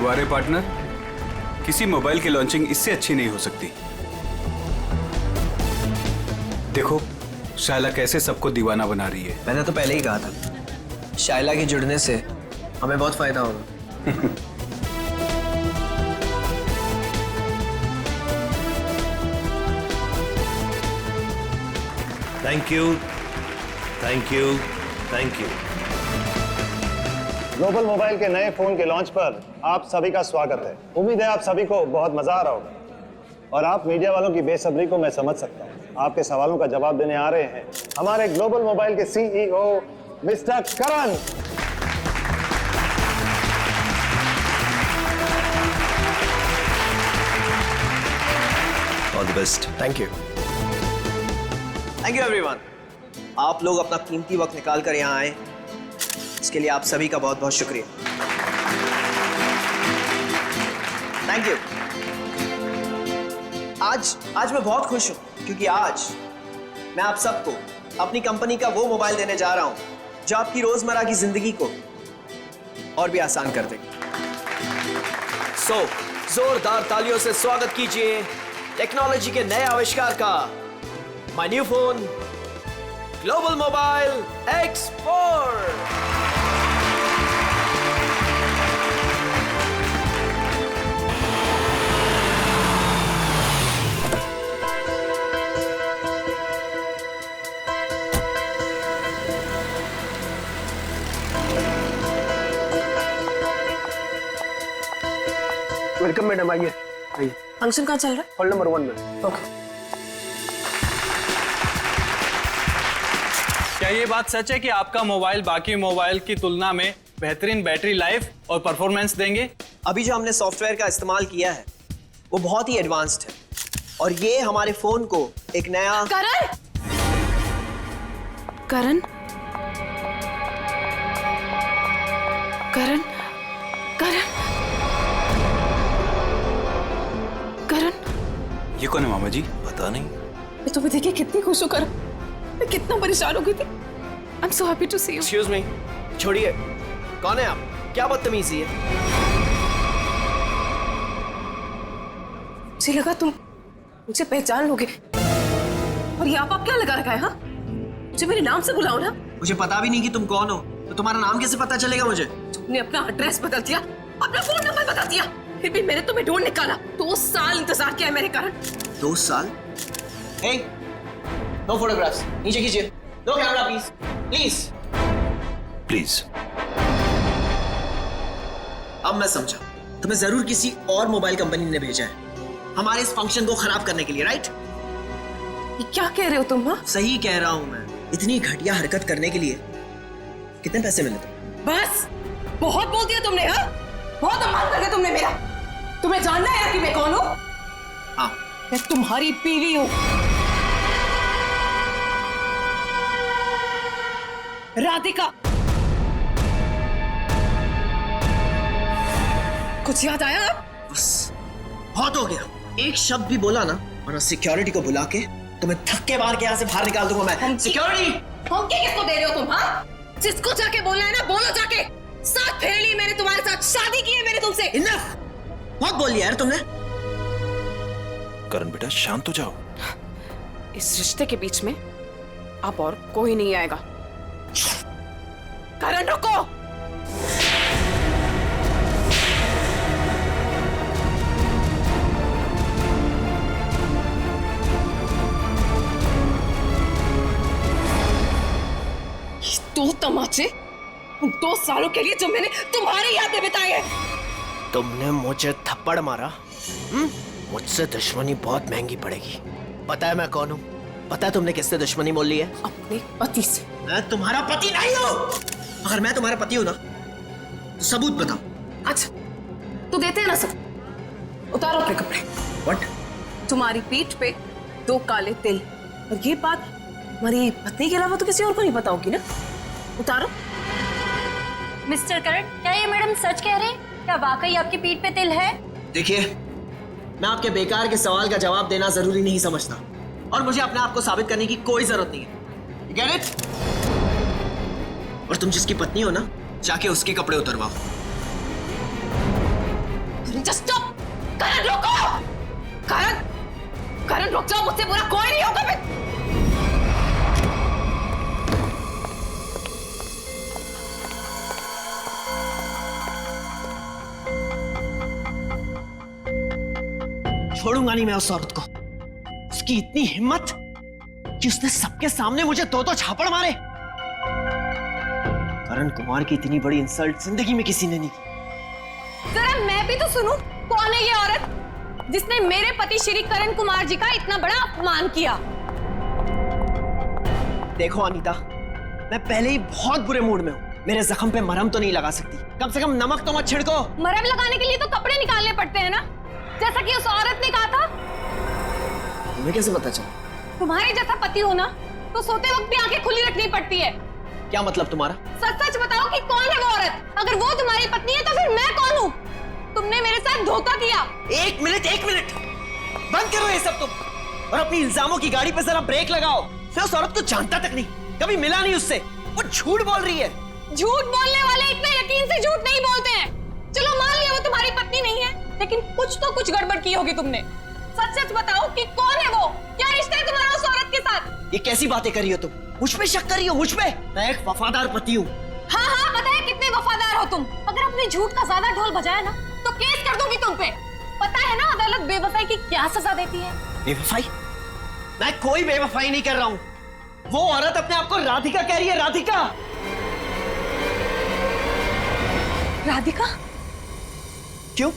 वाह रे पार्टनर, किसी मोबाइल की लॉन्चिंग इससे अच्छी नहीं हो सकती। देखो शायला कैसे सबको दीवाना बना रही है। मैंने तो पहले ही कहा था, शायला के जुड़ने से हमें बहुत फायदा होगा। Thank you, thank you, thank you. Global mobile के नए फोन के लॉन्च पर आप सभी का स्वागत है। उम्मीद है आप सभी को बहुत मजा आ रहा होगा और आप मीडिया वालों की बेसब्री को मैं समझ सकता हूँ। आपके सवालों का जवाब देने आ रहे हैं हमारे ग्लोबल मोबाइल के CEO mister Karan. All the best. Thank you everyone. आप लोग अपना कीमती वक्त निकाल कर यहाँ आए, इसके लिए आप सभी का बहुत बहुत शुक्रिया। Thank you. आज मैं बहुत खुश हूं क्योंकि आज मैं आप सबको अपनी कंपनी का वो मोबाइल देने जा रहा हूं जो आपकी रोजमर्रा की जिंदगी को और भी आसान कर देगा। सो जोरदार तालियों से स्वागत कीजिए टेक्नोलॉजी के नए आविष्कार का, my new phone global mobile X4। Welcome madam, आइए आइए। फंक्शन कहाँ चल रहा है? हॉल नंबर 1 में। ओके। क्या ये बात सच है कि आपका मोबाइल बाकी मोबाइल की तुलना में बेहतरीन बैटरी लाइफ और परफॉर्मेंस देंगे? अभी जो हमने सॉफ्टवेयर का इस्तेमाल किया है वो बहुत ही एडवांस्ड है और ये हमारे फोन को एक नया करण करण करण करण करण ये कौन है मामा जी? पता नहीं। मैं तुम्हें देखिए कितनी खुश होकर, मैं कितना परेशान हो गई थी। I am so happy to see you. Excuse me, छोड़िए, कौन है आप? क्या बदतमीजी है? मुझे लगा तुम मुझे पहचान लोगे और ये आप क्या लगा रखा है? हाँ, मुझे मेरे नाम से बुलाओ ना। मुझे पता भी नहीं कि तुम कौन हो, तो तुम्हारा नाम कैसे पता चलेगा मुझे? तुमने अपना एड्रेस बदल दिया, अपना फोन नंबर बदल दिया, फिर भी मैंने तुम्हें ढूंढ निकाला। 2 साल इंतजार किया है मेरे कारण। 2 साल? हे, नो फोटोग्राफ्स, नीचे कीजिए। No camera please, please. Please. अब मैं समझा, तुम्हें जरूर किसी और मोबाइल कंपनी ने भेजा है हमारे इस फंक्शन को खराब करने के लिए, राइट? ये क्या कह रहे हो तुम? हाँ, सही कह रहा हूं मैं। इतनी घटिया हरकत करने के लिए कितने पैसे मिले थे? बस बहुत बोल दिया तुमने। हाँ, बहुत अपमान कर दिया तुमने मेरा। तुम्हें जानना है कि मैं कौन हूं? हाँ, मैं तुम्हारी बीवी हूं, राधिका। कुछ याद आया? बस बहुत हो गया। एक शब्द भी बोला ना और सिक्योरिटी को बुला के तुम्हें धक्के मार के यहाँ से बाहर निकाल दूंगा मैं। सिक्योरिटी! धमकी किसको दे रहे हो तुम? हाँ, जिसको जाके बोलना है ना बोलो जाके। साथ फेर ली मैंने तुम्हारे साथ, शादी की है मैंने तुमसे। इनफ! बहुत बोल लिया यार तुमने। करण बेटा शांत हो जाओ। इस रिश्ते के बीच में अब और कोई नहीं आएगा। करण रुको। ये 2 तमाचे उन 2 सालों के लिए जो मैंने तुम्हारी याद में बिताए हैं। तुमने मुझे थप्पड़ मारा, मुझसे दुश्मनी बहुत महंगी पड़ेगी। पता है मैं कौन हूँ? पता है तुमने किससे दुश्मनी मोल ली है? अपने पति से। मैं तुम्हारा पति नहीं हूँ। अगर मैं तुम्हारा पति हूँ ना तो सबूत बताओ। अच्छा, तो देते हैं ना सब। उतारो अपने कपड़े। व्हाट? तुम्हारी पीठ पे 2 काले तिल, और ये बात हमारी पत्नी के अलावा तो किसी और को नहीं पता होगी ना। उतारो। मिस्टर करण, क्या ये मैडम सच कह रहे हैं? क्या वाकई आपकी पीठ पे तिल है? देखिए, मैं आपके बेकार के सवाल का जवाब देना जरूरी नहीं समझता और मुझे अपने आप को साबित करने की कोई जरूरत नहीं है। You get it? और तुम जिसकी पत्नी हो ना, जाके उसके कपड़े उतरवाओ। Just stop. करण रुको। करण, करण रुक जाओ, मुझसे बुरा कोई नहीं होगा फिर। छोड़ूंगा नहीं मैं उस औरत को। उसकी इतनी हिम्मत कि उसने सबके सामने मुझे दो झापड़ मारे। करण कुमार की इतनी बड़ी इंसल्ट जिंदगी में किसी ने नहीं की। जरा मैं भी तो सुनूं, कौन है ये औरत जिसने मेरे पति श्री करण कुमार जी का इतना बड़ा अपमान किया? देखो अनीता, मैं पहले ही बहुत बुरे मूड में हूँ। मेरे जख्म पे मरहम तो नहीं लगा सकती, कम से कम नमक तो मत छिड़को। मरहम लगाने के लिए तो कपड़े निकालने पड़ते हैं ना, जैसा कि उस औरत ने कहा था। तुम्हें कैसे पता चला? तुम्हारे जैसा पति हो ना तो सोते वक्त भी आंखें खुली रखनी पड़ती है। क्या मतलब तुम्हारा? सच सच बताओ कि कौन है वो औरत? अगर वो तुम्हारी पत्नी है तो फिर मैं कौन हूँ? तुमने मेरे साथ धोखा किया। एक मिनट, बंद करो ये सब तुम, और अपनी इल्जामों की गाड़ी पे जरा ब्रेक लगाओ। मैं उस औरत को जानता तक नहीं, कभी मिला नहीं उससे। वो झूठ बोल रही है। झूठ बोलने वाले इतने यकीन से झूठ नहीं बोलते हैं। चलो मान लिया वो तुम्हारी पत्नी नहीं है, लेकिन कुछ गड़बड़ की होगी तुमने। सच सच बताओ कि कौन है वो? क्या रिश्ता है तुम्हारा उस औरत के साथ? ये कैसी बातें कर रही हो तुम? मुझ पे शक कर रही हो? मुझ पे? मैं एक वफादार पति हूँ। हाँ हाँ, पता है कितने वफादार हो तुम। अगर अपने झूठ का ज्यादा ढोल बजाया ना तो केस कर दूंगी तुम पे। पता है ना अदालत बेवफाई की क्या सजा देती है? बेवफाई? मैं कोई बेवफाई नहीं कर रहा हूँ। वो औरत अपने आप को राधिका कह रही है। राधिका? राधिका? क्यों?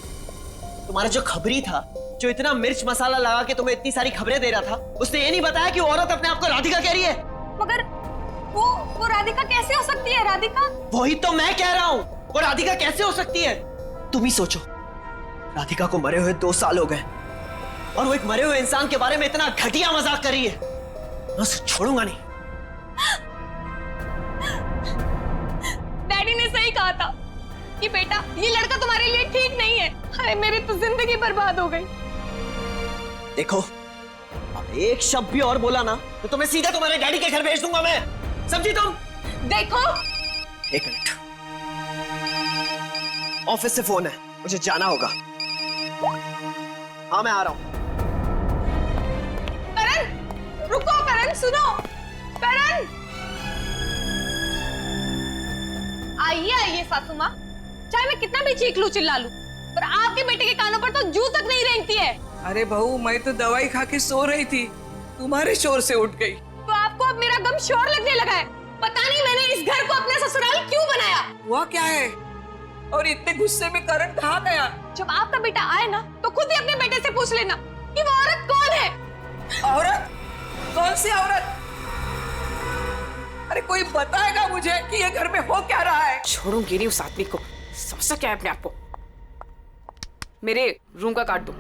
तुम्हारा जो खबरी था, जो इतना मिर्च मसाला लगा के तुम्हें इतनी सारी खबरें दे रहा था, उसने ये नहीं बताया कि वो औरत अपने आप को राधिका कह रही है। मगर वो राधिका कैसे हो सकती है? राधिका? वही तो मैं कह रहा हूँ, वो राधिका कैसे हो सकती है? तुम ही सोचो, राधिका को मरे हुए 2 साल हो गए और वो एक मरे हुए इंसान के बारे में इतना घटिया मजाक कर रही है। मैं उसे छोड़ूंगा नहीं। डैडी ने सही कहा था कि बेटा ये लड़का तुम्हारे लिए ठीक नहीं है। अरे मेरी तो जिंदगी बर्बाद हो गई। देखो, अब एक शब्द भी और बोला ना तो तुम्हें सीधा तुम्हारे डैडी के घर भेज दूंगा मैं। समझी तुम? देखो, एक मिनट, ऑफिस से फोन है, मुझे जाना होगा। हाँ मैं आ रहा हूं। करण रुको, करण सुनो। करण आइए सासू माँ, चाहे मैं कितना भी चीख लूं चिल्ला लूं, पर आपके बेटे के कानों पर तो जू तक नहीं रेंगती है। अरे बहू, मैं तो दवाई खा के सो रही थी, तुम्हारे शोर से उठ गई। तो आपको अब मेरा गम शोर लगने लगा है। पता नहीं मैंने इस घर को अपना ससुराल क्यों बनाया। हुआ क्या है? और इतने गुस्से में करण कहाँ गया? जब आपका बेटा आए ना तो खुद ही अपने बेटे से पूछ लेना कि वो औरत कौन है। औरत? कौन सी औरत? अरे कोई बताएगा मुझे कि ये घर में हो क्या रहा है? छोड़ूंगी नहीं उस आदमी को। समझता क्या है अपने आप को? मेरे रूम का काट दो।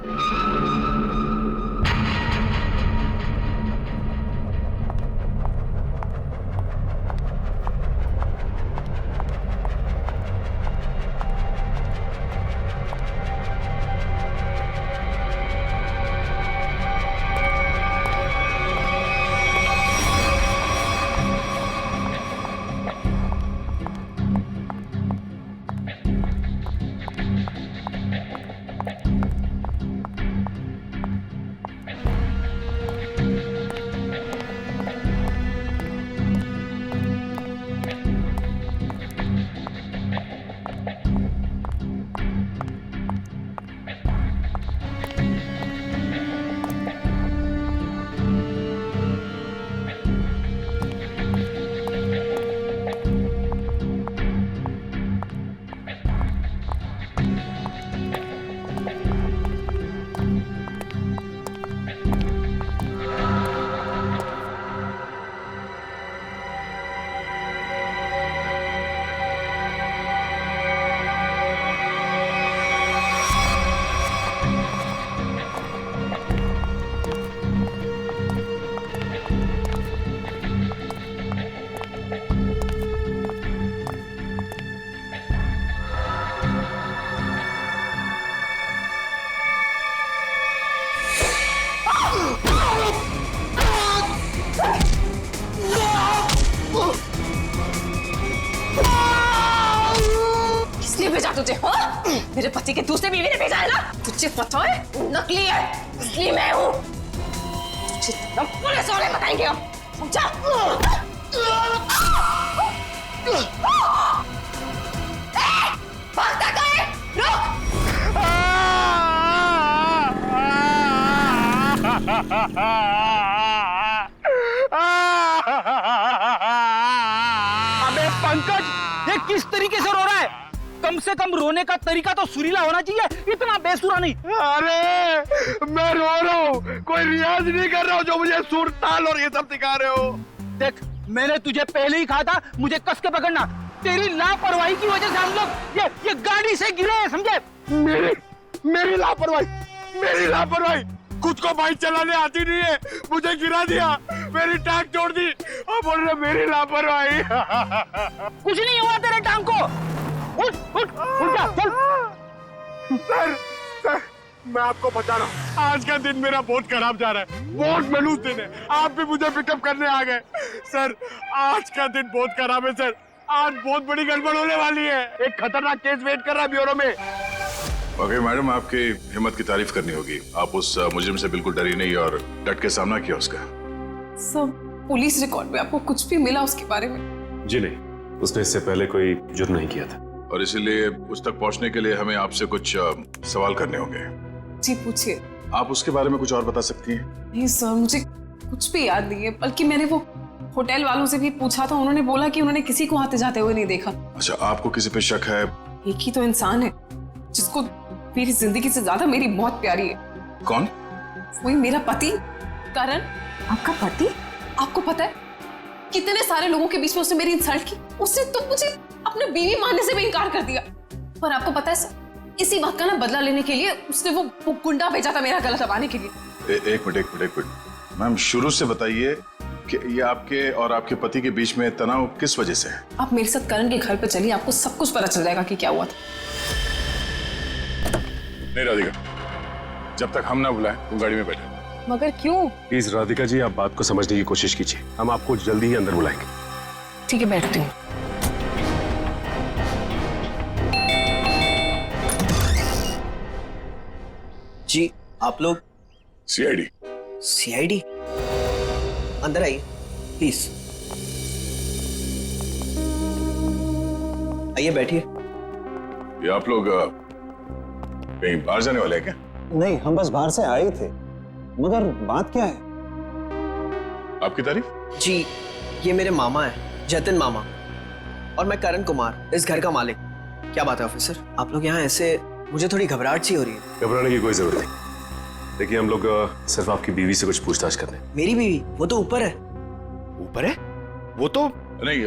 तुझे? हाँ? मेरे पति के दूसरे बीवी ने भेजा है ना? तुझे पता है नकली है, इसलिए मैं हूँ। तुझे तब पुलिस वाले बताएंगे हम, समझा? भागता कहाँ है? रुक! अबे पंकज, ये किस तरीके से रो रहा है? कम से कम रोने का तरीका तो सुरीला होना चाहिए, इतना बेसुरा नहीं। अरे मैं रो रहा हूँ, कोई रियाज नहीं कर रहा हूँ जो मुझे सुर ताल और ये सब सिखा रहे हो। देख, मैंने तुझे पहले ही कहा था मुझे कस के पकड़ना। तेरी लापरवाही की वजह से हम लोग ये गाड़ी से गिरे हैं, समझे? मेरी लापरवाही, खुद को बाइक चलाने आती नहीं है, मुझे गिरा दिया, मेरी टांग तोड़ दी और बोल रहे मेरी लापरवाही। कुछ नहीं हुआ तेरे टांग को। उठ जा, चल। सर, मैं आपको बता रहा हूँ, आज का दिन मेरा बहुत खराब जा रहा है, बहुत मनूस दिन है। आप भी मुझे पिकअप करने आ गए। सर, आज का दिन बहुत खराब है सर, आज बहुत बड़ी गड़बड़ होने वाली है। एक खतरनाक केस वेट कर रहा है ब्यूरो में। ओके मैडम, आपकी हिम्मत की तारीफ करनी होगी। आप उस मुजरिम से बिल्कुल डरी नहीं और डट के सामना किया उसका। सब पुलिस रिकॉर्ड में आपको कुछ भी मिला उसके बारे में? जी नहीं, उसने इससे पहले कोई जुर्म नहीं किया था। और इसीलिए उस तक पहुंचने के लिए हमें आपसे कुछ सवाल करने होंगे। जी पूछिए। आप उसके बारे में कुछ और बता सकती हैं? नहीं सर, मुझे कुछ भी याद नहीं है, बल्कि मैंने वो होटल वालों से भी पूछा था, उन्होंने बोला कि उन्होंने किसी को आते जाते हुए नहीं देखा। अच्छा, आपको किसी पे शक है? एक ही तो इंसान है जिसको मेरी जिंदगी से ज्यादा मेरी मौत प्यारी है। कौन? वही मेरा पति करण। आपका पति? आपको पता है कितने सारे लोगों के बीच में उसने मेरी इंसल्ट की। उसने तो मुझे अपने बीवी मानने से भी इनकार कर दिया। पर आपको पता है सर, इसी बात का ना बदला लेने के लिए उसने वो गुंडा भेजा था मेरा गला दबाने के लिए। एक मिनट मैम, शुरू से बताइए कि ये आपके और आपके पति के बीच में तनाव किस वजह से है? आप मेरे साथ करण के घर पे चलिए, आपको सब कुछ पता चल जाएगा कि क्या हुआ था। नहीं राधिका, जब तक हम ना बुलाएं तुम गाड़ी में बैठे। मगर क्यों? प्लीज राधिका जी, आप बात को समझने की कोशिश कीजिए। हम आपको जल्दी ही अंदर बुलाएंगे। ठीक है, बैठती हूँ। जी आप लोग? सीआईडी। अंदर आइए प्लीज। आइए बैठिए। ये आप लोग कहीं बाहर जाने वाले हैं क्या? नहीं, हम बस बाहर से आए थे, मगर बात क्या है? आपकी तारीफ? जी, ये मेरे मामा है, जतिन मामा, और मैं करण कुमार, इस घर का मालिक। क्या बात है ऑफिसर, आप लोग यहाँ ऐसे? मुझे थोड़ी घबराहट सी हो रही है। घबराने की कोई जरूरत नहीं। देखिए, हम लोग सिर्फ आपकी बीवी से कुछ पूछताछ कर रहे हैं। मेरी बीवी? वो तो ऊपर है। ऊपर है? वो तो नहीं,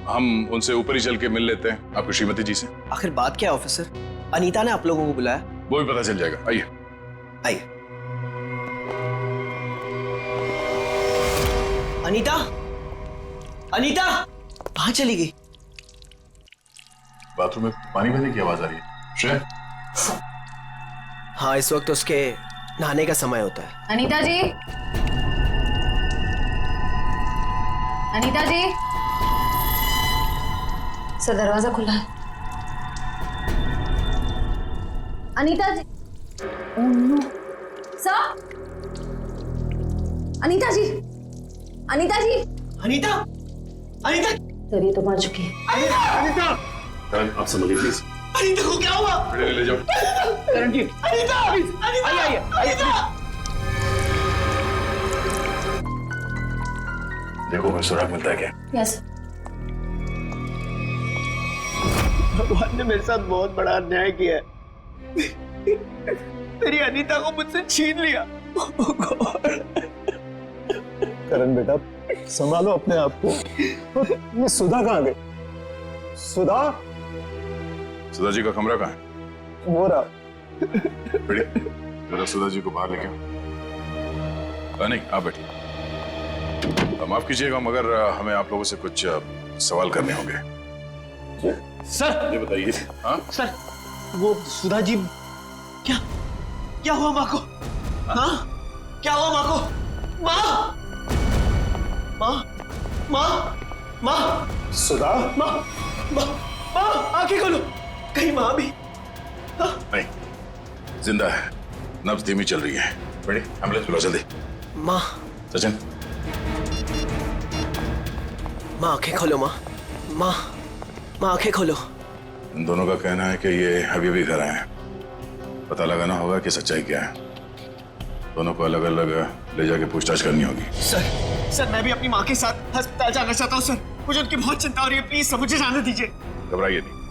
हम उनसे ऊपर ही चल के मिल लेते हैं, आपकी श्रीमती जी से। आखिर बात क्या है ऑफिसर? अनीता ने आप लोगों को बुलाया। वो भी पता चल जाएगा, आइए। आइए। अनीता, अनीता कहाँ चली गई? बाथरूम में पानी भरने की आवाज आ रही है। श्रेया? हाँ, इस वक्त उसके नहाने का समय होता है। अनीता जी, अनीता जी। सर, दरवाजा खुला है। Anita ji. Oh no. Sir, Anita ji, Anita ji. Anita, Anita. Sir, ये तो मर चुकी है। अनीता, आप समझिए प्लीज। अनीता को क्या हुआ? ले जाओ। करण जी, अनीता, अनीता, आइए, अनीता। देखो मैं सुराग मिलता है क्या? यस। भगवान ने मेरे साथ बहुत बड़ा अन्याय किया है। मेरी अनीता को मुझसे छीन लिया। करण बेटा, संभालो अपने आप को। ये सुधा कहाँ गई? सुधा? सुधा जी का कमरा कहाँ है? वो रहा। जरा सुधा जी को बाहर लेके आओ। नहीं, आप बैठिए। माफ कीजिएगा, मगर हमें आप लोगों से कुछ सवाल करने होंगे। सर। ये बताइए। हाँ सर, वो सुधा जी, क्या हुआ माँ को? हाँ, क्या हुआ माँ को? माँ, माँ, माँ, माँ। सुधा? माँ, माँ, माँ, आंखें खोलो, कहीं माँ भी? नहीं, जिंदा है, नब्ज धीमी चल रही है। बड़ी एम्बुलेंस बुलाओ जल्दी। माँ, सचिन, माँ आंखें खोलो माँ, माँ आंखें खोलो। इन दोनों का कहना है कि ये अभी भी घर आए हैं। पता लगाना होगा कि सच्चाई क्या है। दोनों को अलग अलग ले जाके पूछताछ करनी होगी। सर मैं भी अपनी माँ के साथ अस्पताल जाना चाहता हूँ सर। मुझे उनकी बहुत चिंता हो रही है, प्लीज सर मुझे जाने दीजिए। घबराइए नहीं,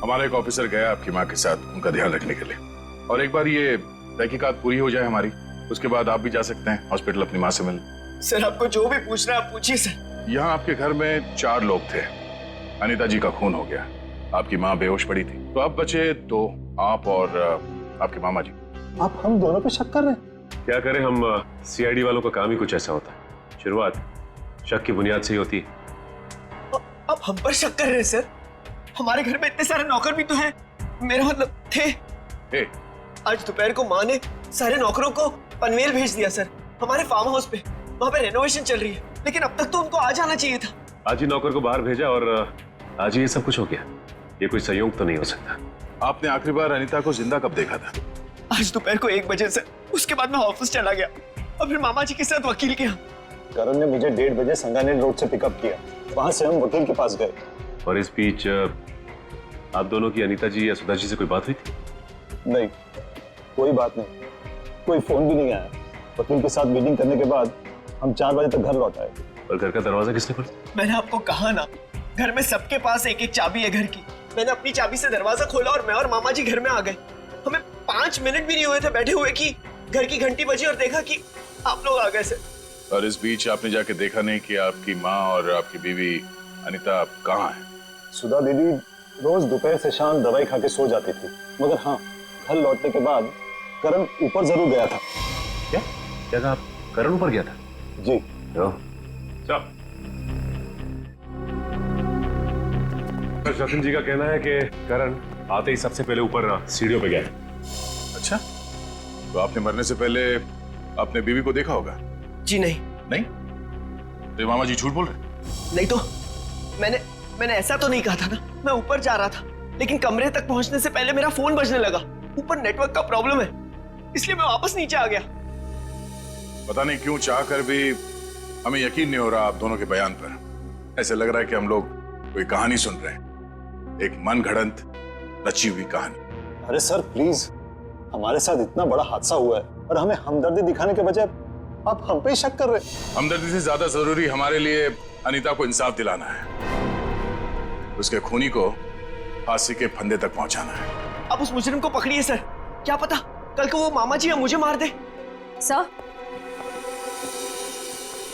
हमारा एक ऑफिसर गया आपकी माँ के साथ उनका ध्यान रखने के लिए। और एक बार ये तहकीकात पूरी हो जाए हमारी, उसके बाद आप भी जा सकते हैं हॉस्पिटल अपनी माँ से मिलने। सर आपको जो भी पूछना है आप पूछिए सर। यहाँ आपके घर में 4 लोग थे। अनीता जी का खून हो गया, आपकी माँ बेहोश पड़ी थी, तो अब बचे 2, आप और आपके मामा जी। आप हम दोनों पे शक कर रहे हैं? क्या करें, हम सीआईडी वालों का काम ही कुछ ऐसा होता है। शुरुआत शक की बुनियाद से ही होती है। अब हम पर शक कर रहे हैं सर? हमारे घर में इतने सारे नौकर भी तो हैं। मेरा मतलब थे। आज दोपहर को माँ ने सारे नौकरों को पनवेल भेज दिया सर, हमारे फार्म हाउस पे। वहाँ पे रेनोवेशन चल रही है, लेकिन अब तक तो उनको आ जाना चाहिए था। आज ही नौकर को बाहर भेजा और आज ही ये सब कुछ हो गया। ये कोई संयोग तो नहीं हो सकता। आपने आखिरी बार अनीता को जिंदा कब देखा था? आज दोपहर को 1 बजे से। उसके बाद मैं ऑफिस चला गया और फिर मामा जी के साथ वकील के यहाँ। करण ने मुझे 1:30 बजे संगानेर रोड से पिकअप किया, वहां से हम वकील के पास गए। और इस बीच आप दोनों की अनीता जी या सुधा जी से कोई बात हुई थी? नहीं, कोई बात नहीं, कोई फोन भी नहीं आया। वकील के साथ मीटिंग करने के बाद हम 4 बजे तक घर लौट आए। और घर का दरवाजा किसने खोला? मैंने आपको कहा ना, घर में सबके पास एक एक चाबी है घर की। मैंने अपनी चाबी से दरवाजा खोला और मैं और मामा जी घर में आ गए। हमें 5 मिनट भी नहीं हुए थे बैठे हुए कि घर की घंटी बजी और देखा कि आप लोग आ गए सर। और इस बीच आपने जाके देखा नहीं कि आपकी माँ और आपकी बीवी अनीता कहाँ है? सुधा दीदी रोज दोपहर से शाम दवाई खा के सो जाती थी, मगर हाँ, घर लौटने के बाद करण ऊपर जरूर गया था। क्या कहा आप? करण ऊपर गया था? जी। चल, सचिन जी का कहना है कि करण आते ही सबसे पहले ऊपर सीढ़ियों पे गया। अच्छा, तो आपने मरने से पहले अपने बीवी को देखा होगा? जी नहीं। नहीं? तो मामा जी झूठ बोल रहे? नहीं तो मैंने ऐसा तो नहीं कहा था ना। मैं ऊपर जा रहा था, लेकिन कमरे तक पहुंचने से पहले मेरा फोन बजने लगा। ऊपर नेटवर्क का प्रॉब्लम है, इसलिए मैं वापस नीचे आ गया। पता नहीं क्यों चाह कर भी हमें यकीन नहीं हो रहा आप दोनों के बयान पर। ऐसे लग रहा है कि हम लोग कोई कहानी सुन रहे हैं, एक मन घड़ंत रची हुई कहानी। अरे सर प्लीज, हमारे साथ इतना बड़ा हादसा हुआ है और हमें हमदर्दी दिखाने के बजाय आप हम पे ही शक कर रहे हैं। हमदर्दी से ज्यादा जरूरी हमारे लिए अनीता को इंसाफ दिलाना है, उसके खूनी को फांसी के फंदे तक पहुंचाना है। अब उस मुजरिम को पकड़िए सर, क्या पता कल को वो मामा जी या मुझे मार दे।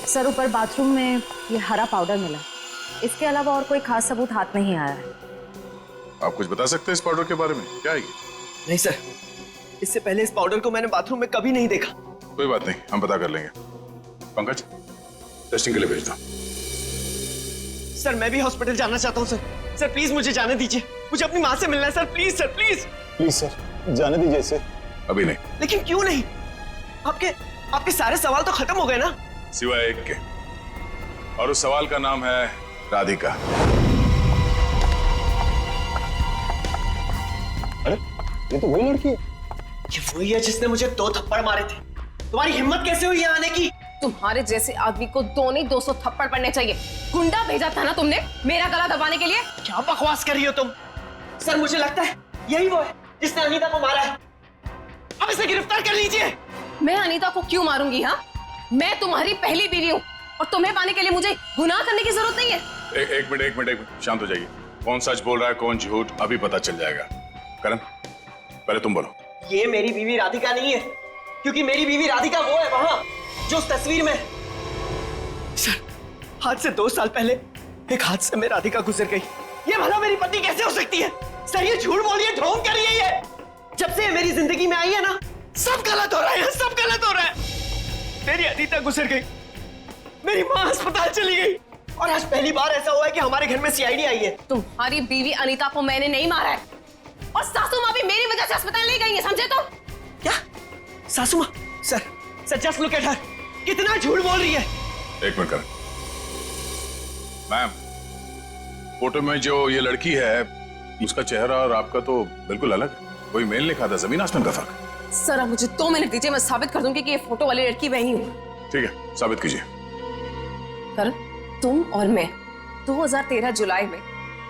सर ऊपर बाथरूम में ये हरा पाउडर मिला, इसके अलावा और कोई खास सबूत हाथ नहीं आया है। आप कुछ बता सकते हैं इस पाउडर के बारे में? क्या है ये? नहीं सर, इससे पहले इस पाउडर को मैंने बाथरूम में कभी नहीं देखा। कोई बात नहीं, हम पता कर लेंगे। पंकज, टेस्टिंग के लिए भेज दो। सर मैं भी हॉस्पिटल जाना चाहता हूँ सर। सर प्लीज मुझे जाने दीजिए, मुझे अपनी माँ से मिलना है sir. Please sir, please please sir, जाने दीजिए इसे। अभी नहीं। लेकिन क्यों नहीं? आपके सारे सवाल तो खत्म हो गए ना, सिवाय एक के, और उस सवाल का नाम है राधिका। अरे ये तो वही लड़की है। ये वही है जिसने मुझे 2 थप्पड़ मारे थे। तुम्हारी हिम्मत कैसे हुई यहाँ आने की? तुम्हारे जैसे आदमी को 2 नहीं 200 थप्पड़ पड़ने चाहिए। गुंडा भेजा था ना तुमने मेरा गला दबाने के लिए। क्या बकवास कर रही हो तुम? सर मुझे लगता है यही वो है जिसने अनीता को मारा है। अब इसे गिरफ्तार कर लीजिए। मैं अनीता को क्यों मारूंगी? हाँ, मैं तुम्हारी पहली बीवी हूँ और तुम्हें पाने के लिए मुझे गुनाह करने की जरूरत नहीं है। एक मिनट, शांत हो जाइए। कौन सच बोल रहा है कौन झूठ अभी पता चल जाएगा। करण, पहले तुम बोलो। ये मेरी बीवी राधिका नहीं है, क्योंकि मेरी बीवी राधिका वो है वहां जो उस तस्वीर में। सर, आज से 2 साल पहले एक हादसे में राधिका गुजर गई। ये भला मेरी पत्नी कैसे हो सकती है? सर ये झूठ बोल रही है, ढोंग कर रही है ये। जब से मेरी जिंदगी में आई है ना, सब गलत हो रहा है, सब गलत हो रहा है। मेरी अनीता गुजर गई, मेरी माँ अस्पताल चली गई, और आज पहली बार ऐसा हुआ है कि हमारे घर में सीआईडी आई है। तुम्हारी बीवी अनीता को मैंने नहीं मारा है, और सासू माँ भी मेरी वजह से अस्पताल ले गई है, समझे? तो क्या सासू माँ? Sir just look at her, कितना झूठ बोल रही है। एक मिनट कर। मैम, फोटो में जो ये लड़की है उसका चेहरा और आपका तो बिल्कुल अलग है। कोई मेल नहीं खाता, जमीन आसमान का फर्क। सर आप मुझे 2 मिनट दीजिए, मैं साबित कर दूंगी कि ये फोटो वाली लड़की वही हूँ। ठीक है, साबित कीजिए। करण, तुम और मैं 2013 जुलाई में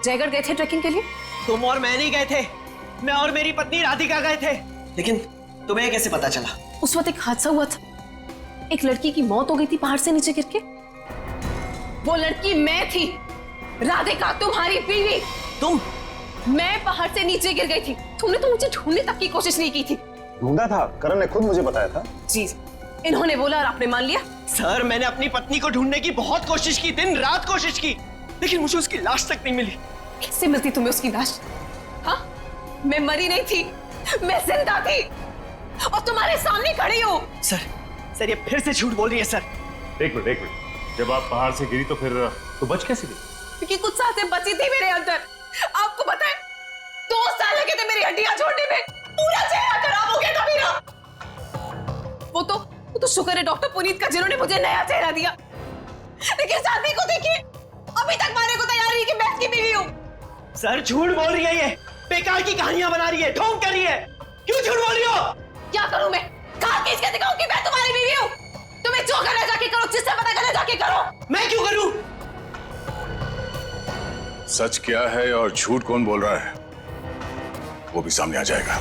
जयगढ़ गए थे ट्रैकिंग के लिए। तुम और मैं नहीं गए थे, मैं और मेरी पत्नी राधिका गए थे। लेकिन तुम्हें कैसे पता चला? उस वक्त एक हादसा हुआ था, एक लड़की की मौत हो गई थी पहाड़ से नीचे गिर के। वो लड़की मैं थी, राधिका तुम्हारी बीवी। तुम? मैं पहाड़ से नीचे गिर गई थी, तुमने तो मुझे ढूंढने तक की कोशिश नहीं की थी। ढूंढा था, करण ने खुद मुझे बताया था। जी, इन्होंने बोला और आपने मान लिया। सर मैंने अपनी पत्नी को ढूंढने की बहुत कोशिश की, दिन रात कोशिश की, लेकिन मुझे उसकी लाश तक नहीं मिली। कैसे मिलती तुम्हें उसकी लाश? हाँ, मैं मरी नहीं थी, मैं जिंदा थी और तुम्हारे सामने खड़ी हूँ। सर ये फिर से झूठ बोल रही है सर। एक मिनट, जब आप पहाड़ से गिरी तो फिर तो बच कैसे गई? क्योंकि कुछ सांसें बची थी मेरे अंदर। आपको पता है 2 साल लगे थे मेरी हड्डियां छोड़ने में, पूरा चेहरा खराब हो गया था मेरा। वो तो शुक्र है डॉक्टर पुनीत का, जिन्होंने मुझे नया चेहरा दिया। लेकिन शादी को देखिए, अभी तक मारने को तैयार नहीं कि मैं इसकी बीवी हूँ। सर झूठ बोल रही है, ये बेकार की कहानियां बना रही है, ढोंग कर रही है। क्यों झूठ बोल रही हो? क्या करूं मैं? कहा किस के दिखाऊं कि मैं तुम्हारी बीवी हूँ? तुम्हें जो करना जाके करो, जिससे पता करना जाके करो। मैं क्यों करूं? सच क्या है और झूठ कौन बोल रहा है वो भी सामने आ जाएगा।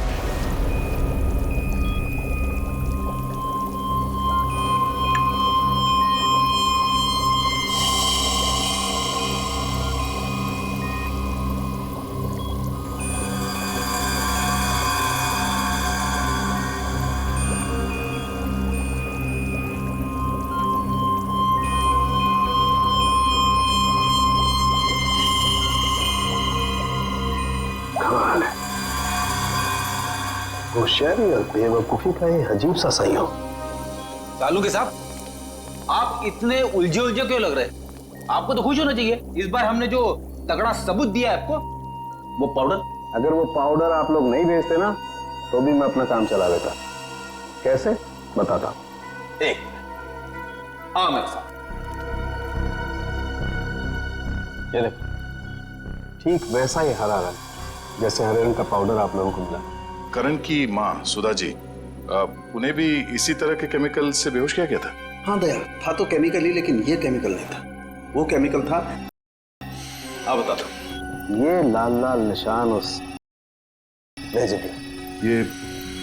होशियारी और बेवकूफी का ये अजीब सा संयोग। चालू के साहब, आप इतने उलझे उलझे क्यों लग रहे? आपको तो खुश होना चाहिए, इस बार हमने जो तगड़ा सबूत दिया है आपको, वो पाउडर। अगर वो पाउडर आप लोग नहीं भेजते ना तो भी मैं अपना काम चला देता। कैसे बताता? एक हाँ मेरे साथ ये देखो, ठीक वैसा ही हरा रंग जैसे हरे रंग का पाउडर आप लोगों को मिला। करण की माँ सुधा जी, उन्हें भी इसी तरह के केमिकल से बेहोश किया गया था? हाँ दया, था तो केमिकल ही, लेकिन ये केमिकल नहीं था। वो केमिकल था, हाँ बता दो। ये लाल लाल निशान उस वेजिटेबल। ये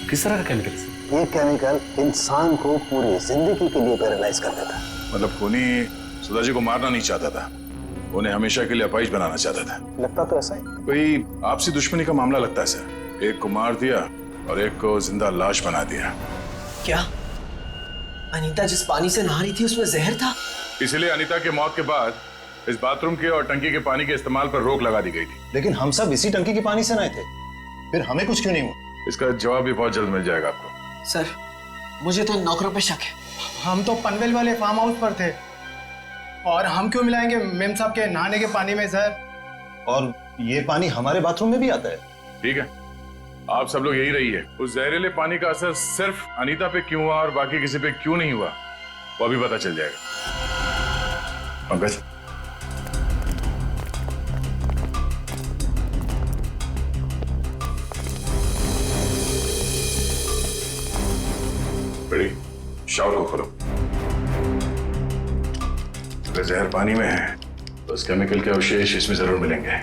किस तरह का केमिकल है? ये केमिकल इंसान को पूरी जिंदगी के लिए पैरालाइज कर देता है। मतलब खूनी सुधा जी को मारना नहीं चाहता था, उन्हें हमेशा के लिए अपाहिज बनाना चाहता था। लगता तो ऐसा ही। कोई आपसी दुश्मनी का मामला लगता है सर। एक को मार दिया और एक को जिंदा लाश बना दिया। क्या अनीता जिस पानी से नहा रही थी उसमें जहर था? इसलिए अनीता की मौत के बाद इस बाथरूम के और टंकी के पानी के इस्तेमाल पर रोक लगा दी गई थी। लेकिन हम सब इसी टंकी के पानी से नहाए थे, फिर हमें कुछ क्यों नहीं हुआ? इसका जवाब भी बहुत जल्द मिल जाएगा आपको। सर मुझे तो नौकरों पे शक है। हम तो पनवेल वाले फार्म हाउस पर थे, और हम क्यों मिलाएंगे मेम साहब के नहाने के पानी में सर? और ये पानी हमारे बाथरूम में भी आता है। ठीक है, आप सब लोग यही रहिए। उस जहरीले पानी का असर सिर्फ अनीता पे क्यों हुआ और बाकी किसी पे क्यों नहीं हुआ वो भी पता चल जाएगा। पंकज, बड़ी शावर को खोलो। अगर जहर पानी में है तो उस केमिकल के अवशेष इसमें जरूर मिलेंगे।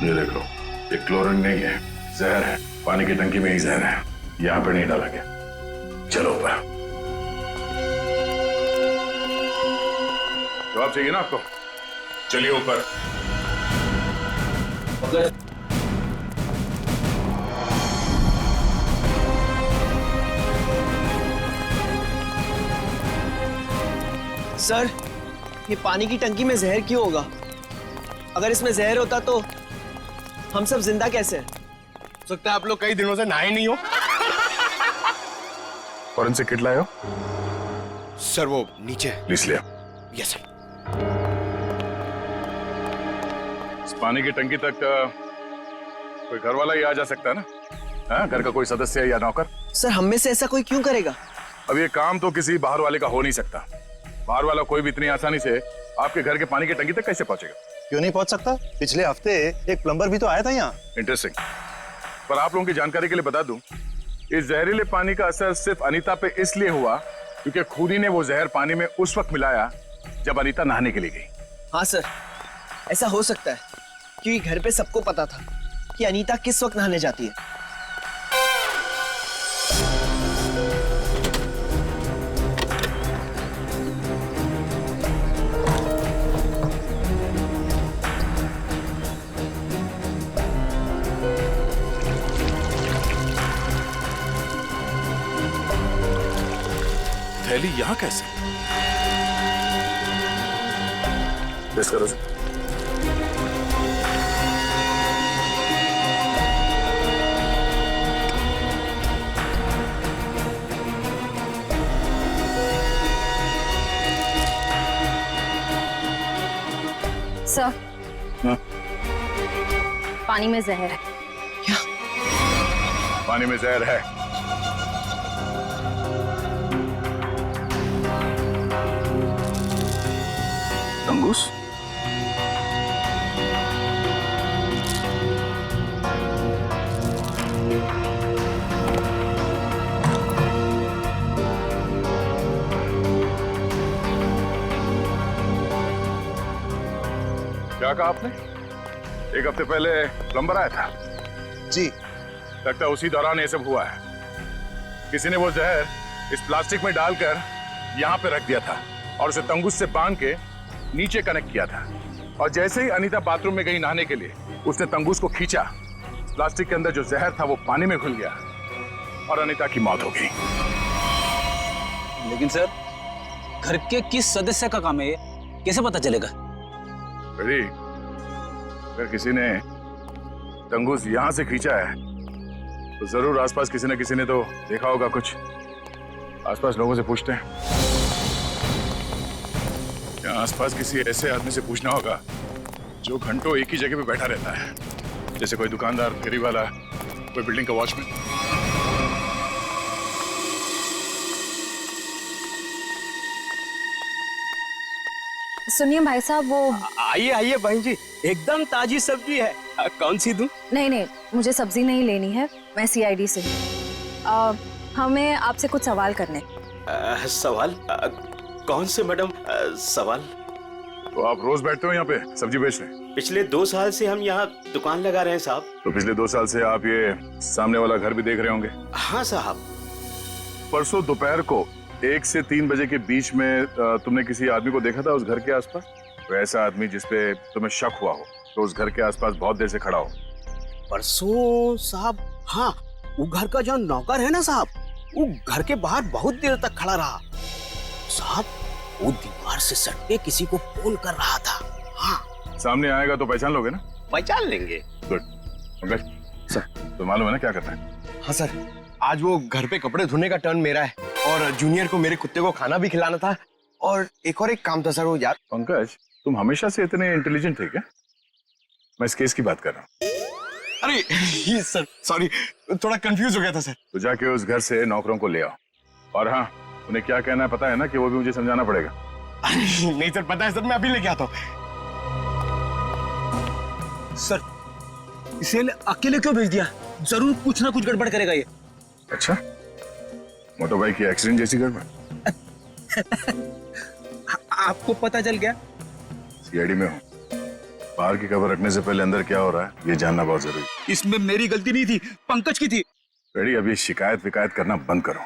ये देखो, ये क्लोरीन नहीं है, जहर है। पानी की टंकी में ही जहर है, यहां पर नहीं डाला गया। चलो ऊपर। जवाब चाहिए ना आपको? चलिए ऊपर। सर ये पानी की टंकी में जहर क्यों होगा? अगर इसमें जहर होता तो हम सब जिंदा कैसे हैं? हो सकता है आप लोग कई दिनों से नहाए नहीं हो। फॉरेंसिक किट लाए हो? सर वो नीचे। प्लीज लिया। Yes sir. इस पानी की टंकी तक कोई घर वाला ही आ जा सकता है ना? हाँ, घर का कोई सदस्य या नौकर? सर हम में से ऐसा कोई क्यों करेगा? अब ये काम तो किसी बाहर वाले का हो नहीं सकता। बाहर वाला कोई भी इतनी आसानी से आपके घर के पानी की टंकी तक कैसे पहुंचेगा? क्यों नहीं पहुंच सकता? पिछले हफ्ते एक प्लम्बर भी तो आया था यहाँ। इंटरेस्टिंग। पर आप लोगों की जानकारी के लिए बता दूं, इस जहरीले पानी का असर सिर्फ अनीता पे इसलिए हुआ क्योंकि खूनी ने वो जहर पानी में उस वक्त मिलाया जब अनीता नहाने के लिए गई। हाँ सर, ऐसा हो सकता है क्योंकि घर पे सबको पता था कि अनीता किस वक्त नहाने जाती है। थैली यहाँ कैसे? बेस करो सर। सर, पानी में जहर है। क्या? पानी में जहर है? तंगूस? क्या कहा आपने? एक हफ्ते पहले प्लम्बर आया था? जी। लगता है उसी दौरान ये सब हुआ है। किसी ने वो जहर इस प्लास्टिक में डालकर यहाँ पे रख दिया था और उसे तंगूस से बांध के नीचे कनेक्ट किया था। और जैसे ही अनीता बाथरूम में गई नहाने के लिए, उसने तंगूस को खींचा। प्लास्टिक के अंदर जो जहर था वो पानी में घुल गया और अनीता की मौत हो गई। लेकिन सर, घर के किस सदस्य का काम है ये? कैसे पता चलेगा? बेटी, अगर किसी ने तंगूस यहां से खींचा है तो जरूर आसपास किसी न किसी ने तो देखा होगा कुछ। आसपास लोगों से पूछते हैं। क्या आसपास किसी ऐसे आदमी से पूछना होगा जो घंटों एक ही जगह पे बैठा रहता है, जैसे कोई दुकानदार, फेरी वाला, कोई बिल्डिंग का वॉचमैन। सुनिए भाई साहब, वो आइए आइए बहन जी, एकदम ताजी सब्जी है। कौन सी दूं? नहीं, मुझे सब्जी नहीं लेनी है, मैं सीआईडी से हूँ। हमें आपसे कुछ सवाल करने। सवाल? कौन से मैडम सवाल? तो आप रोज बैठते हो यहाँ पे सब्जी बेच रहे? पिछले 2 साल से हम यहाँ दुकान लगा रहे हैं साहब। तो पिछले 2 साल से आप ये सामने वाला घर भी देख रहे होंगे? हाँ साहब। परसों दोपहर को 1 से 3 बजे के बीच में तुमने किसी आदमी को देखा था उस घर के आसपास? तो ऐसा आदमी जिसपे तुम्हें शक हुआ हो, तो उस घर के आसपास बहुत देर से खड़ा हो? परसों साहब, हाँ, वो घर का जो नौकर है ना साहब, वो घर के बाहर बहुत देर तक खड़ा रहा साहब। वो दीवार से सट के किसी को फोन कर रहा था। हाँ, सामने आएगा तो पहचान लोगे ना? पहचान लेंगे। गुड। पंकज सर, तो मालूम है ना क्या करना है? हाँ सर, आज वो घर पे कपड़े धोने का टर्न मेरा है और जूनियर को मेरे कुत्ते को खाना भी खिलाना था और एक काम था सर वो यार। पंकज, तुम हमेशा से इतने इंटेलिजेंट थे क्या? मैं इस केस की बात कर रहा हूँ। अरे ये सर सॉरी, थोड़ा कंफ्यूज हो गया था सर। तो जाके उस घर से नौकरों को ले आओ। और हाँ, उन्हें क्या कहना है पता है ना, कि वो भी मुझे समझाना पड़ेगा। नहीं सर, पता है सर, मैं अभी लेके आता हूँ। सर, इसे अकेले क्यों भेज दिया? जरूर कुछ ना कुछ गड़बड़ करेगा ये। अच्छा, मोटर बाइक की एक्सीडेंट जैसी गड़बड़? आपको पता चल गया? सीआईडी में हूँ, बाहर की खबर रखने से पहले अंदर क्या हो रहा है ये जानना बहुत जरूरी है। इसमें मेरी गलती नहीं थी, पंकज की थी। रेडी, अभी शिकायत विकायत करना बंद करो।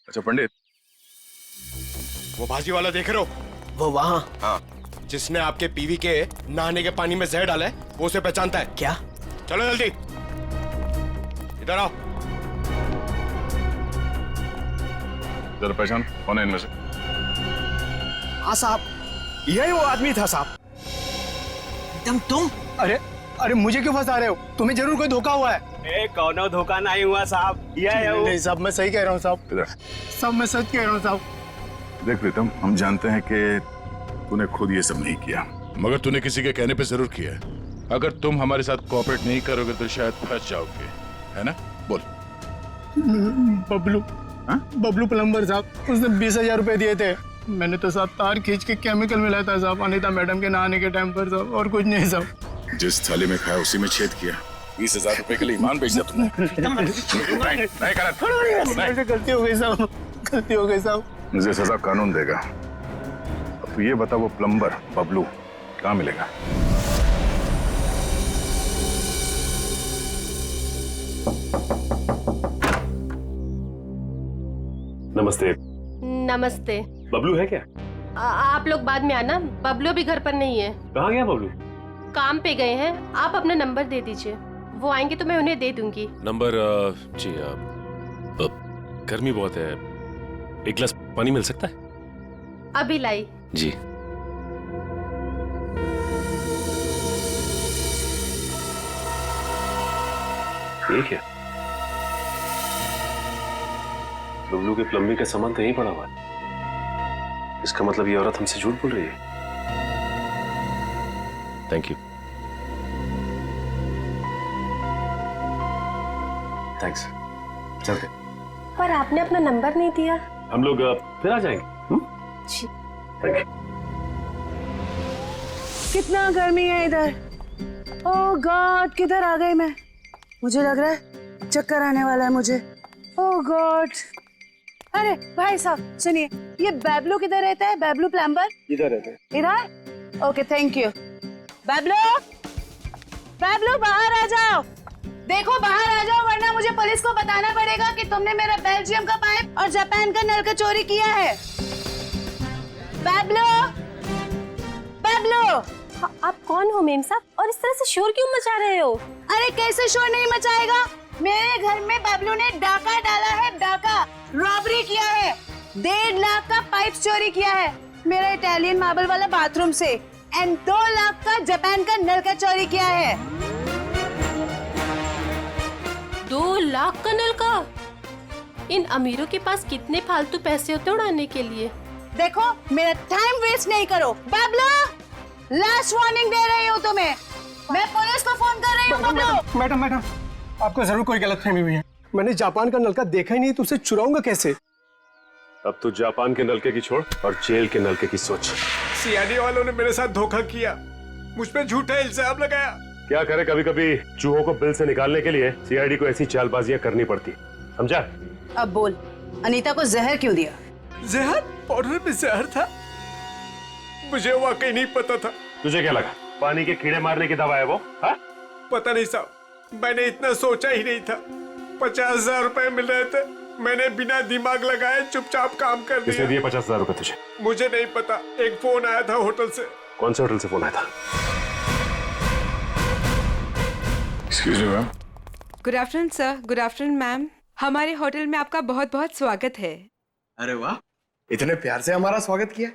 अच्छा पंडित, वो भाजी वाला देख रहे हो? वो वहाँ? हाँ, जिसने आपके पीवी के नहाने के पानी में जहर डाला है, वो उसे पहचानता है क्या? चलो जल्दी इधर आओ। जरा पहचान, कौन है इनमें से? हाँ साहब, यही वो आदमी था साहब। तुम? अरे मुझे क्यों फंसा रहे हो? तुम्हें जरूर कोई धोखा हुआ है। कौनो धोखा नहीं हुआ साहब, ये है वो। नहीं साहब, मैं सही कह रहा हूँ साहब। इधर। साहब मैं सच कह रहा हूँ साहब। देख प्रीतम, हम जानते हैं कि तूने खुद ये सब नहीं किया, मगर तूने किसी के कहने पे जरूर किया है। अगर तुम हमारे साथ कोऑपरेट नहीं करोगे तो शायद फंस जाओगे, है ना? बोल। बबलू, बबलू प्लम्बर साहब, उसने 20,000 रुपए दिए थे। मैंने तो साहब तार खींच के केमिकल मिलाया था साहब, अनीता मैडम के नहाने के टाइम पर साहब, और कुछ नहीं साहब। जिस थाली में खाया उसी में छेद किया। 20,000 रुपए के लिए ईमान बेच दिया तुमने। गलती हो गई साहब, गलती हो गई साहब। मुझे सजा कानून देगा। अब तू ये बता, वो प्लम्बर बबलू कहाँ मिलेगा? नमस्ते। नमस्ते। बबलू है क्या? आप लोग बाद में आना, बबलू भी घर पर नहीं है। कहाँ गया बबलू? काम पे गए हैं। आप अपना नंबर दे दीजिए, वो आएंगे तो मैं उन्हें दे दूंगी। नंबर? जी गर्मी बहुत है, एक गिलास पानी मिल सकता है? अभी लाई। जी। ठीक है। बबलू के प्लम्बिंग का सामान तो यहीं पड़ा हुआ है। इसका मतलब ये औरत हमसे झूठ बोल रही है। Thank you. थैंक्स। चलते। पर आपने अपना नंबर नहीं दिया। हम लोग फिर आ जाएंगे। जी। Thank you. कितना गर्मी है इधर। ओह गॉड, किधर आ गई मैं? मुझे लग रहा है चक्कर आने वाला है मुझे। ओह गॉड। अरे भाई साहब सुनिए, ये बैबलू किधर रहता है? बैबलू प्लम्बर इधर रहते हैं। इधर? Okay thank you. Bablu, Bablu बाहर आ जाओ। देखो बाहर आ जाओ, वरना मुझे पुलिस को बताना पड़ेगा कि तुमने मेरा बेल्जियम का पाइप और जापान का नल का चोरी किया है। बैबलू, बैबलू। आप कौन हो मेम साहब, और इस तरह से शोर क्यों मचा रहे हो? अरे कैसे शोर नहीं मचाएगा? मेरे घर में बबलू ने डाका डाला है, डाका रॉबरी किया है। 1.5 लाख का पाइप चोरी किया है मेरा इटालियन मार्बल वाला बाथरूम से, एंड 2 लाख का जापान का नल का चोरी किया है। 2 लाख का नल का? इन अमीरों के पास कितने फालतू पैसे होते उड़ाने के लिए। देखो मेरा टाइम वेस्ट नहीं करो। बबलू, लास्ट वार्निंग दे रही हूँ तुम्हें, मैं पुलिस को फोन कर रही हूँ। बबलू। मैडम, आपको जरूर कोई गलतफहमी हुई है। मैंने जापान का नलका देखा ही नहीं, तो उसे चुराऊंगा कैसे? अब तो जापान के नलके की छोड़ और जेल के नलके की सोच। सीआईडी वालों ने मेरे साथ धोखा किया, मुझ पे झूठा इल्जाम लगाया। क्या करे, कभी कभी चूहों को बिल से निकालने के लिए सीआईडी को ऐसी चालबाजियां करनी पड़ती, समझा? अब बोल, अनीता को जहर क्यों दिया? जहर? पाउडर में जहर था? मुझे वाकई नहीं पता था। तुझे क्या लगा पानी के कीड़े मारने की दवा है वो? हा? पता नहीं साहब, मैंने इतना सोचा ही नहीं था। 50,000 रुपए मिल रहे थे, मैंने बिना दिमाग लगाए चुपचाप काम कर दिया। किसने दिए 50,000 रुपए तुझे? मुझे नहीं पता, एक फोन आया था होटल से। कौन से होटल से फोन आया था? Excuse me ma'am. Good afternoon sir. Good afternoon ma'am. हमारे होटल में आपका बहुत बहुत स्वागत है। अरे वाह, इतने प्यार से हमारा स्वागत किया।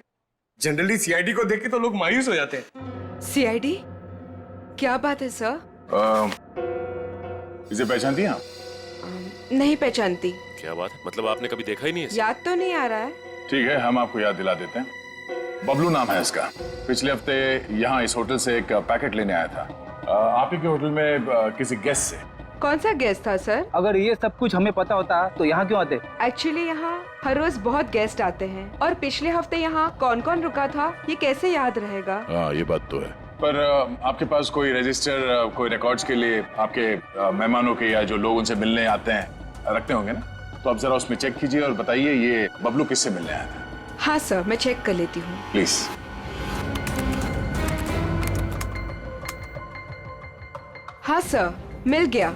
जनरली सीआईडी को देख के तो लोग मायूस हो जाते हैं। सीआईडी? क्या बात है सर? इसे पहचानती हैं आप? नहीं पहचानती। क्या बात है, मतलब आपने कभी देखा ही नहीं है? याद तो नहीं आ रहा है। ठीक है, हम आपको याद दिला देते हैं। बबलू नाम है इसका। पिछले हफ्ते यहाँ इस होटल से एक पैकेट लेने आया था, आप ही के होटल में किसी गेस्ट से। कौन सा गेस्ट था सर? अगर ये सब कुछ हमें पता होता तो यहाँ क्यों आते? एक्चुअली यहाँ हर रोज बहुत गेस्ट आते हैं, और पिछले हफ्ते यहाँ कौन कौन रुका था ये कैसे याद रहेगा? हाँ ये बात तो है, पर आपके पास कोई रजिस्टर, कोई रिकॉर्ड्स के लिए आपके मेहमानों के या जो लोग उनसे मिलने आते हैं रखते होंगे ना? तो आप जरा उसमें चेक कीजिए और बताइए ये बबलू किससे मिलने आया था। हाँ सर, मैं चेक कर लेती हूँ। प्लीज। हाँ सर, मिल गया।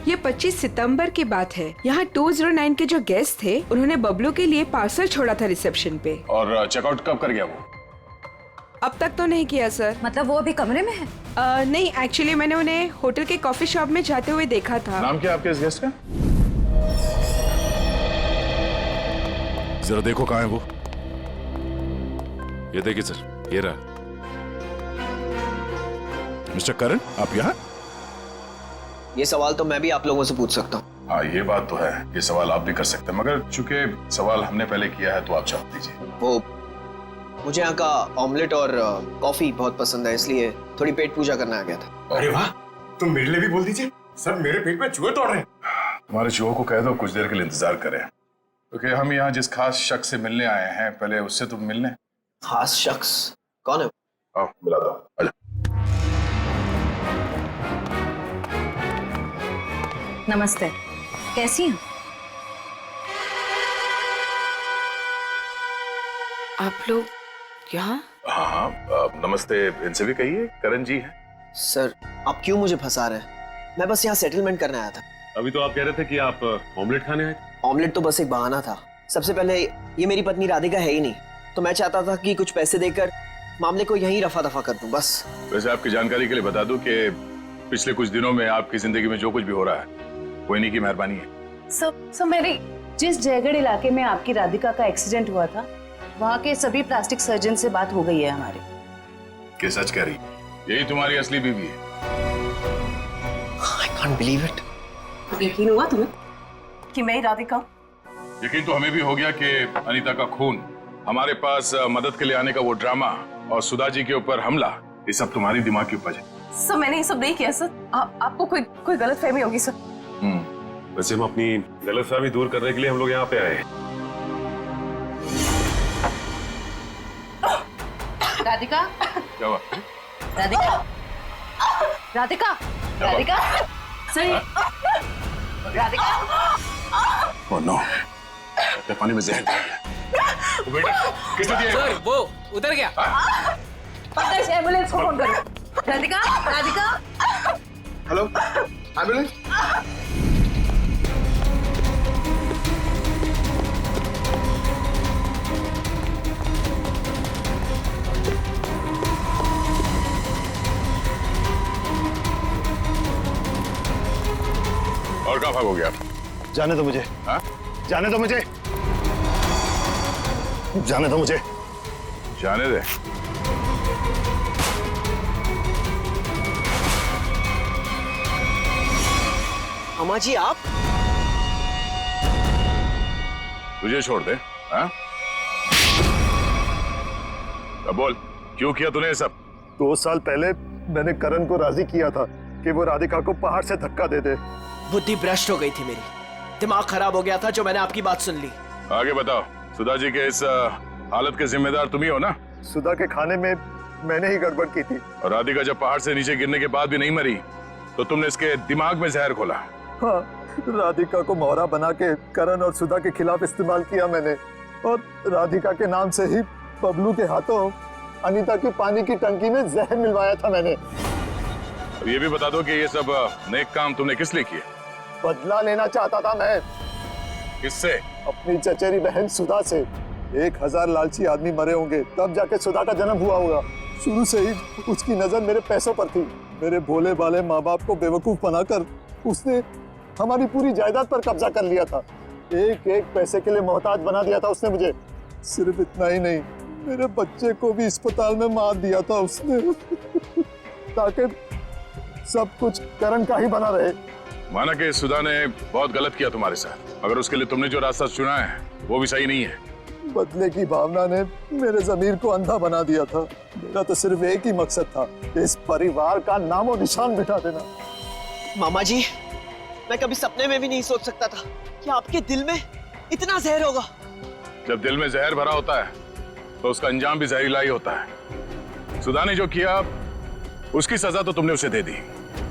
ये 25 सितंबर की बात है। यहाँ 209 के जो गेस्ट थे उन्होंने बबलू के लिए पार्सल छोड़ा था रिसेप्शन पे। और चेकआउट कब कर गया वो? अब तक तो नहीं किया सर। मतलब वो अभी कमरे में है? नहीं, एक्चुअली मैंने उन्हें होटल के कॉफी शॉप में जाते हुए देखा था। नाम क्या आपके इस गेस्ट का? जरा देखो कहाँ है वो। ये देखिए सर, ये रहा। मिस्टर करण, आप यहाँ? ये सवाल तो मैं भी आप लोगों से पूछ सकता हूँ। हाँ ये बात तो है, ये सवाल आप भी कर सकते हैं, मगर चूंकि सवाल हमने पहले किया है तो आप जवाब दीजिए। वो मुझे यहाँ का ऑमलेट और कॉफी बहुत पसंद है, इसलिए थोड़ी पेट पूजा करने आ गया था। अरे वाह, तुम मेरे लिए भी बोल दीजिए। सर मेरे पेट में चूहे दौड़ रहे हैं। तुम्हारे चूहों को कह दो कुछ देर के लिए इंतजार करें, क्योंकि हम यहाँ जिस खास शख्स से मिलने आए हैं, पहले उससे तुम मिलने। खास शख्स कौन है? आओ मिला दो, आजा। नमस्ते, कैसी हैं? आप लोग यहाँ? हाँ हाँ, नमस्ते इनसे भी कहिए, करण जी है। सर आप क्यों मुझे फंसा रहे हैं? मैं बस यहाँ सेटलमेंट करने आया था। अभी तो आप कह रहे थे कि आप ऑमलेट खाने आए थे। ऑमलेट तो बस एक बहाना था। सबसे पहले ये मेरी पत्नी राधिका है ही नहीं, तो मैं चाहता था कि कुछ पैसे देकर मामले को यहीं रफा दफा कर दूं बस। वैसे आपकी जानकारी के लिए बता दूं कि पिछले कुछ दिनों में आपकी जिंदगी में जो कुछ भी हो रहा है वो इन्हीं की मेहरबानी है। सब मेरी जिस जयगढ़ इलाके में आपकी राधिका का एक्सीडेंट हुआ था, वहाँ के सभी प्लास्टिक सर्जन से बात हो गई है हमारी। कि सच कह रही? यही तुम्हारी असली बीवी है? I can't believe it. यकीन हुआ तुम्हें कि मैं ही राधिका? यकीन तो हमें भी हो गया कि अनीता का खून, हमारे पास मदद के लिए आने का वो ड्रामा और सुधा जी के ऊपर हमला, ये सब तुम्हारी दिमाग की उपज है। सर मैंने ये सब नहीं किया सर। आपको कोई गलतफहमी होगी सर। वैसे हम अपनी गलतफहमी दूर करने के लिए हम लोग यहाँ पे आए हैं। राधिका, क्या हुआ? राधिका, राधिका, राधिका, सही, राधिका। ओह नो, पानी में जहर डाल दिया। बेटा किसने दिया? सर वो उधर गया। एम्बुलेंस को फोन करो। राधिका, राधिका। Hello, ambulance. और कहाँ भागोगे आप? जाने दो मुझे। हाँ? जाने दो मुझे। जाने दो मुझे। जाने दे। अम्मा जी आप? तुझे छोड़ दे? हाँ? अब बोल, क्यों किया तूने ये सब? 2 साल पहले मैंने करण को राजी किया था कि वो राधिका को पहाड़ से धक्का दे दे। बुद्धि भ्रष्ट हो गई थी मेरी, दिमाग खराब हो गया था जो मैंने आपकी बात सुन ली। आगे बताओ, सुधा जी के इस हालत के जिम्मेदार तुम ही हो ना? सुधा के खाने में मैंने ही गड़बड़ की थी। और राधिका जब पहाड़ से नीचे गिरने के बाद भी नहीं मरी, तो तुमने इसके दिमाग में जहर घोला। हाँ, राधिका को मोहरा बना के करण और सुधा के खिलाफ इस्तेमाल किया मैंने, और राधिका के नाम से ही बबलू के हाथों अनीता की पानी की टंकी में जहर मिलवाया था मैंने। अब ये भी बता दो कि ये सब नेक काम तुमने किस लिए किए? बदला लेना चाहता था मैं। किससे? अपनी चचेरी बहन सुधा से। 1000 लालची आदमी मरे होंगे तब जाके सुधा का जन्म हुआ होगा। शुरू से ही उसकी नजर मेरे पैसों पर थी। मेरे भोले भाले माँ बाप को बेवकूफ बनाकर उसने हमारी पूरी जायदाद पर कब्जा कर लिया था। एक एक पैसे के लिए मोहताज बना दिया था उसने मुझे। सिर्फ इतना ही नहीं, मेरे बच्चे को भी अस्पताल में मार दिया था उसने ताकि सब कुछ करण का ही बना रहे। माना कि सुधा ने बहुत गलत किया तुम्हारे साथ, मगर उसके लिए तुमने जो रास्ता चुना है वो भी सही नहीं है। बदले की भावना ने मेरे ज़मीर को अंधा बना दिया था। मेरा तो सिर्फ एक ही मकसद था, इस परिवार का नामो निशान मिटा देना। मामा जी, मैं कभी सपने में भी नहीं सोच सकता था कि आपके दिल में इतना जहर होगा। जब दिल में जहर भरा होता है तो उसका अंजाम भी जहरीला ही होता है। सुधा ने जो किया उसकी सजा तो तुमने उसे दे दी।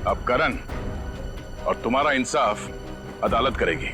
अब करण और तुम्हारा इंसाफ अदालत करेगी।